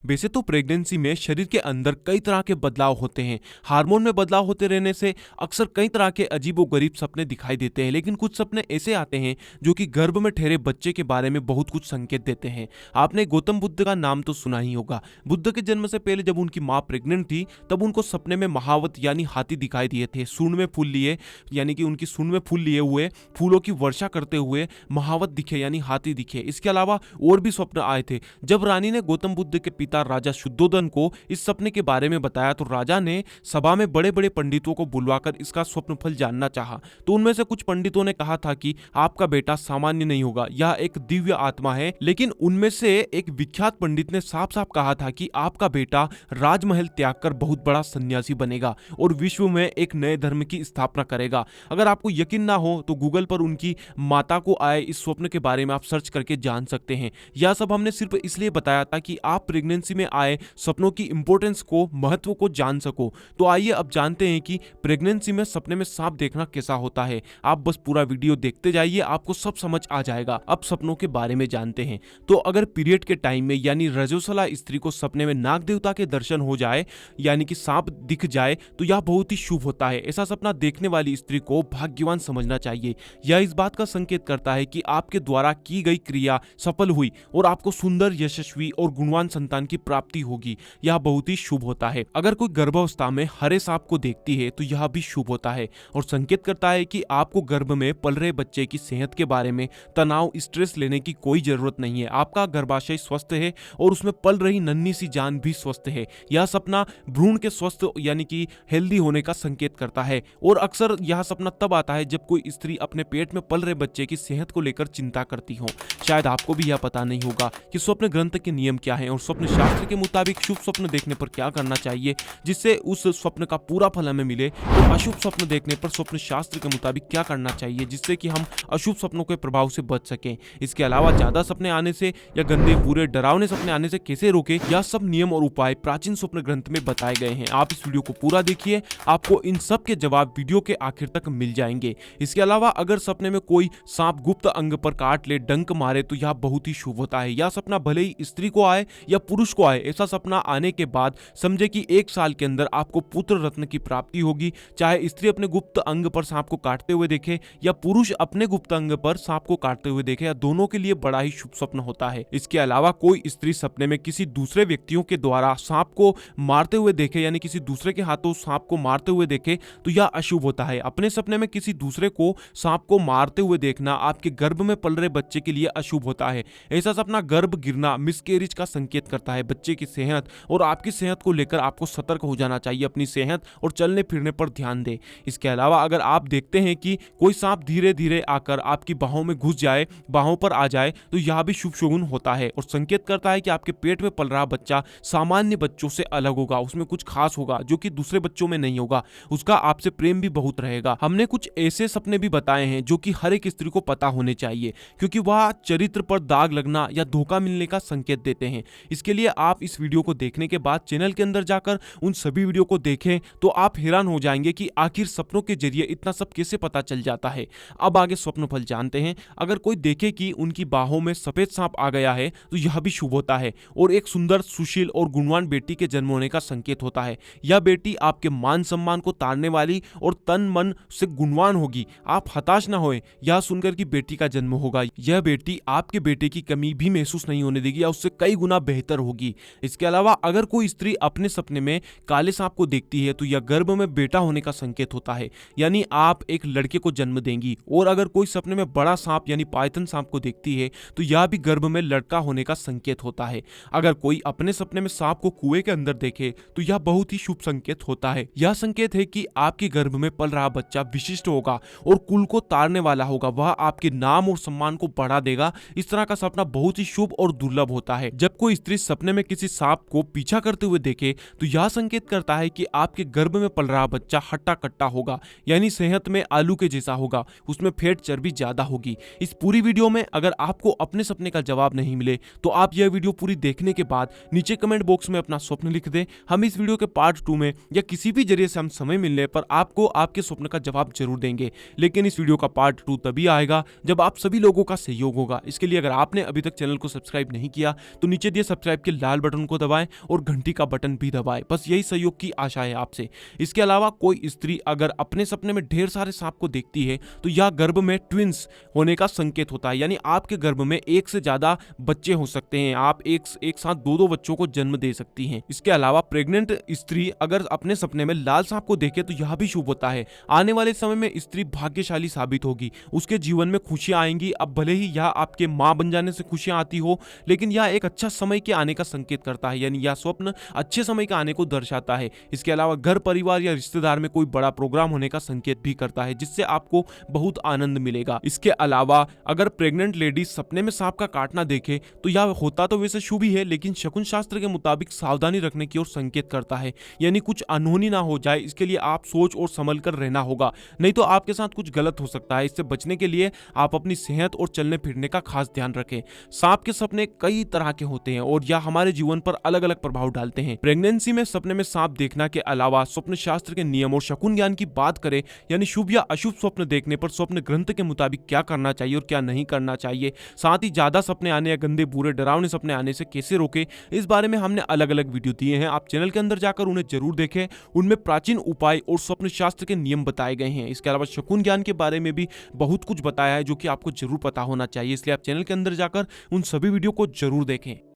वैसे तो प्रेगनेंसी में शरीर के अंदर कई तरह के बदलाव होते हैं। हार्मोन में बदलाव होते रहने से अक्सर कई तरह के अजीबोगरीब सपने दिखाई देते हैं, लेकिन कुछ सपने ऐसे आते हैं जो कि गर्भ में ठहरे बच्चे के बारे में बहुत कुछ संकेत देते हैं। आपने गौतम बुद्ध का नाम तो सुना ही होगा। बुद्ध के जन्म से पहले जब उनकी मां प्रेग्नेंट थी तब उनको सपने में महावत यानी हाथी दिखाई दिए थे। सूंड में फूल लिए यानी कि उनकी सूंड में फूल लिए हुए फूलों की वर्षा करते हुए महावत दिखे यानी हाथी दिखे। इसके अलावा और भी स्वप्न आए थे। जब रानी ने गौतम बुद्ध के पिता राजा शुद्धोधन को इस सपने के बारे में बताया तो राजा ने सभा में बड़े बड़े पंडितों को बुलवाकर इसका स्वप्नफल जानना चाहा। तो उनमें से कुछ पंडितों ने कहा था कि आपका बेटा सामान्य नहीं होगा, यह एक दिव्य आत्मा है। लेकिन उनमें से एक विख्यात पंडित ने साफ साफ कहा था कि आपका बेटा राजमहल त्याग कर बहुत बड़ा सन्यासी बनेगा और विश्व में एक नए धर्म की स्थापना करेगा। अगर आपको यकीन ना हो तो गूगल पर उनकी माता को आए इस स्वप्न के बारे में आप सर्च करके जान सकते हैं। यह सब हमने सिर्फ इसलिए बताया था कि आप प्रेगनेंसी में आए सपनों की इंपॉर्टेंस को, महत्व को जान सको। तो आइए अब जानते हैं कि प्रेगनेंसी में सपने में सांप देखना कैसा होता है। आप बस पूरा वीडियो देखते जाइए, आपको सब समझ आ जाएगा। अब सपनों के बारे में जानते हैं। तो अगर पीरियड के टाइम में यानी रजोसला स्त्री को सपने में नाग देवता के दर्शन हो जाए यानी कि सांप दिख जाए तो यह बहुत ही शुभ होता है। ऐसा सपना देखने वाली स्त्री को भाग्यवान समझना चाहिए। यह इस बात का संकेत करता है कि आपके द्वारा की गई क्रिया सफल हुई और आपको सुंदर, यशस्वी और गुणवान संतान की प्राप्ति होगी। यह बहुत ही शुभ होता है। अगर कोई गर्भावस्था में हरे सांप को देखती है तो यह भी शुभ होता है और संकेत करता है कि आपको गर्भ में पल रहे बच्चे की सेहत के बारे में तनाव, स्ट्रेस लेने की कोई जरूरत नहीं है। आपका गर्भाशय स्वस्थ है और उसमें पल रही नन्ही सी जान भी स्वस्थ है। यह सपना भ्रूण के स्वस्थ यानी कि हेल्दी होने का संकेत करता है और अक्सर यह सपना तब आता है जब कोई स्त्री अपने पेट में पल रहे बच्चे की सेहत को लेकर चिंता करती हो। शायद आपको भी यह पता नहीं होगा कि स्वप्न ग्रंथ के नियम क्या हैं और स्वप्न शास्त्र के मुताबिक शुभ स्वप्न देखने पर क्या करना चाहिए जिससे उस स्वप्न का पूरा फल हमें मिले, और अशुभ स्वप्न देखने पर स्वप्न शास्त्र के मुताबिक क्या करना चाहिए जिससे कि हम अशुभ सपनों के प्रभाव से बच सकें। इसके अलावा ज्यादा सपने आने से या गंदे, बुरे, डरावने सपने आने से कैसे रोके, यह सब नियम और उपाय प्राचीन स्वप्न ग्रंथ में बताए गए हैं। आप इस वीडियो को पूरा देखिए, आपको इन सब के जवाब वीडियो के आखिर तक मिल जाएंगे। इसके अलावा अगर सपने में कोई सांप गुप्त अंग पर काट ले, डंक मारे तो यह बहुत ही शुभ होता है। यह सपना भले ही स्त्री को आए या पुरुष को आए, ऐसा सपना आने के बाद समझे कि 1 साल के अंदर आपको पुत्र रत्न की प्राप्ति होगी। चाहे स्त्री अपने गुप्त अंग पर सांप को काटते हुए देखे या पुरुष अपने गुप्त अंग पर सांप को काटते हुए देखे, या दोनों के लिए बड़ा ही शुभ स्वप्न होता है। इसके अलावा कोई स्त्री सपने में किसी दूसरे व्यक्तियों के द्वारा सांप को मारते हुए देखे यानी किसी दूसरे के हाथों सांप को मारते हुए देखे तो यह अशुभ होता है। अपने सपने में किसी दूसरे को सांप को मारते हुए देखना आपके गर्भ में पल रहे बच्चे के लिए अशुभ होता है। ऐसा सपना गर्भ गिरना, मिसकैरेज का संकेत करता है। बच्चे की सेहत और आपकी सेहत को लेकर आपको सतर्क हो जाना चाहिए। अपनी सेहत और चलने फिरने पर ध्यान दें। इसके अलावा अगर आप देखते हैं कि कोई सांप धीरे धीरे आकर आपकी बाहों में घुस जाए, बाहों पर आ जाए तो यह भी शुभ शगुन होता है और संकेत करता है कि आपके पेट में पल रहा बच्चा सामान्य बच्चों से अलग होगा, उसमें कुछ खास होगा जो कि दूसरे बच्चों में नहीं होगा, उसका आपसे प्रेम भी बहुत रहेगा। हमने कुछ ऐसे सपने भी बताए हैं जो कि हर एक स्त्री को पता होने चाहिए क्योंकि वह चरित्र पर दाग लगना या धोखा मिलने का संकेत देते हैं। इसके लिए आप इस वीडियो को देखने के बाद चैनल के अंदर जाकर उन सभी वीडियो को देखें तो आप हैरान हो जाएंगे कि आखिर सपनों के जरिए इतना सब कैसे पता चल जाता है। अब आगे स्वप्न फल जानते हैं। अगर कोई देखे कि उनकी बाहों में सफेद सांप आ गया है तो यह भी शुभ होता है और एक सुंदर, सुशील और गुणवान बेटी के जन्म होने का संकेत होता है। यह बेटी आपके मान सम्मान को तारने वाली और तन मन से गुणवान होगी। आप हताश ना होए यह सुनकर कि बेटी का जन्म होगा। यह बेटी आपके बेटे की कमी भी महसूस नहीं होने देगी या उससे कई गुना बेहतर होगी। इसके अलावा अगर कोई स्त्री अपने सपने में काले सांप को देखती है तो यह गर्भ में बेटा होने का संकेत होता है, यानी आप एक लड़के को जन्म देंगी। और अगर कोई सपने में बड़ा सांप यानी पाइथन सांप को देखती है तो यह भी गर्भ में लड़का होने का संकेत होता है। अगर कोई अपने सपने में सांप को कुएं के अंदर देखे तो यह बहुत ही शुभ संकेत होता है। यह संकेत है कि आपके गर्भ में पल रहा बच्चा विशिष्ट होगा और कुल को तारने वाला होगा, वह आपके नाम और सम्मान को बढ़ा देगा। इस तरह का सपना बहुत ही शुभ और दुर्लभ होता है। जब कोई स्त्री सपने में किसी सांप को पीछा करते हुए देखे तो यह संकेत करता है कि आपके गर्भ में पल रहा बच्चा हट्टा कट्टा होगा, यानी सेहत में आलू के जैसा होगा, उसमें फैट चर्बी ज्यादा होगी। इस पूरी वीडियो में अगर आपको अपने सपने का जवाब नहीं मिले तो आप यह वीडियो पूरी देखने के बाद नीचे कमेंट बॉक्स में अपना स्वप्न लिख दें। हम इस वीडियो के पार्ट 2 में या किसी भी जरिए से हम समय मिलने पर आपको आपके स्वप्न का जवाब जरूर देंगे, लेकिन इस वीडियो का पार्ट 2 तभी आएगा जब आप सभी लोगों का सहयोग होगा। इसके लिए अगर आपने अभी तक चैनल को सब्सक्राइब नहीं किया तो नीचे दिए सब्सक्राइब के लाल बटन को दबाएं और घंटी का बटन भी दबाएं। बस यही सहयोग की आशा है आपसे। इसके अलावा कोई स्त्री अगर अपने सपने में ढेर सारे सांप को देखती है तो यह गर्भ में ट्विंस होने का संकेत होता है, यानी आपके गर्भ में एक से ज्यादा बच्चे हो सकते हैं। आप एक साथ दो बच्चों को जन्म दे सकती हैं। इसके अलावा प्रेग्नेंट स्त्री अगर अपने सपने में लाल सांप को देखे तो यह भी शुभ होता है। आने वाले समय में स्त्री भाग्यशाली साबित होगी, उसके जीवन में खुशियां आएंगी। अब भले ही यह आपके मां बन जाने से खुशियां आती हो, लेकिन यह एक अच्छा समय के आने का संकेत करता है, यानी यह स्वप्न अच्छे समय के आने को दर्शाता है। इसके अलावा घर परिवार या रिश्तेदार में कोई बड़ा प्रोग्राम होने का संकेत भी करता है, जिससे आपको बहुत आनंद मिलेगा। इसके अलावा अगर प्रेग्नेंट लेडी सपने में सांप का काटना देखे तो यह होता तो वैसे शुभ ही है, लेकिन शकुन शास्त्र के मुताबिक सावधानी रखने की ओर संकेत करता है, यानी कुछ अनहोनी ना हो जाए। इसके लिए आप सोच और संभल कर रहना होगा, नहीं तो आपके साथ कुछ गलत हो सकता है। इससे बचने के लिए आप अपनी सेहत और चलने फिरने का खास ध्यान रखें। सांप के सपने कई तरह के होते हैं और यह हमारे जीवन पर अलग अलग प्रभाव डालते हैं। प्रेगनेंसी में सपने में सांप देखना के अलावा स्वप्न शास्त्र के नियम और शकुन ज्ञान की बात करें, यानी शुभ या अशुभ स्वप्न देखने पर स्वप्न ग्रंथ के मुताबिक क्या करना चाहिए और क्या नहीं करना चाहिए, साथ ही ज्यादा सपने आने या गंदे बुरे डरावने सपने आने से कैसे रोके, इस बारे में हमने अलग अलग वीडियो दिए हैं। आप चैनल के अंदर जाकर उन्हें जरूर देखें, उनमें प्राचीन उपाय और स्वप्न शास्त्र के नियम बताए गए हैं। इसके अलावा शकुन ज्ञान के बारे में भी बहुत कुछ बताया है जो कि आपको जरूर पता होना चाहिए, इसलिए आप चैनल के अंदर जाकर उन सभी वीडियो को जरूर देखें।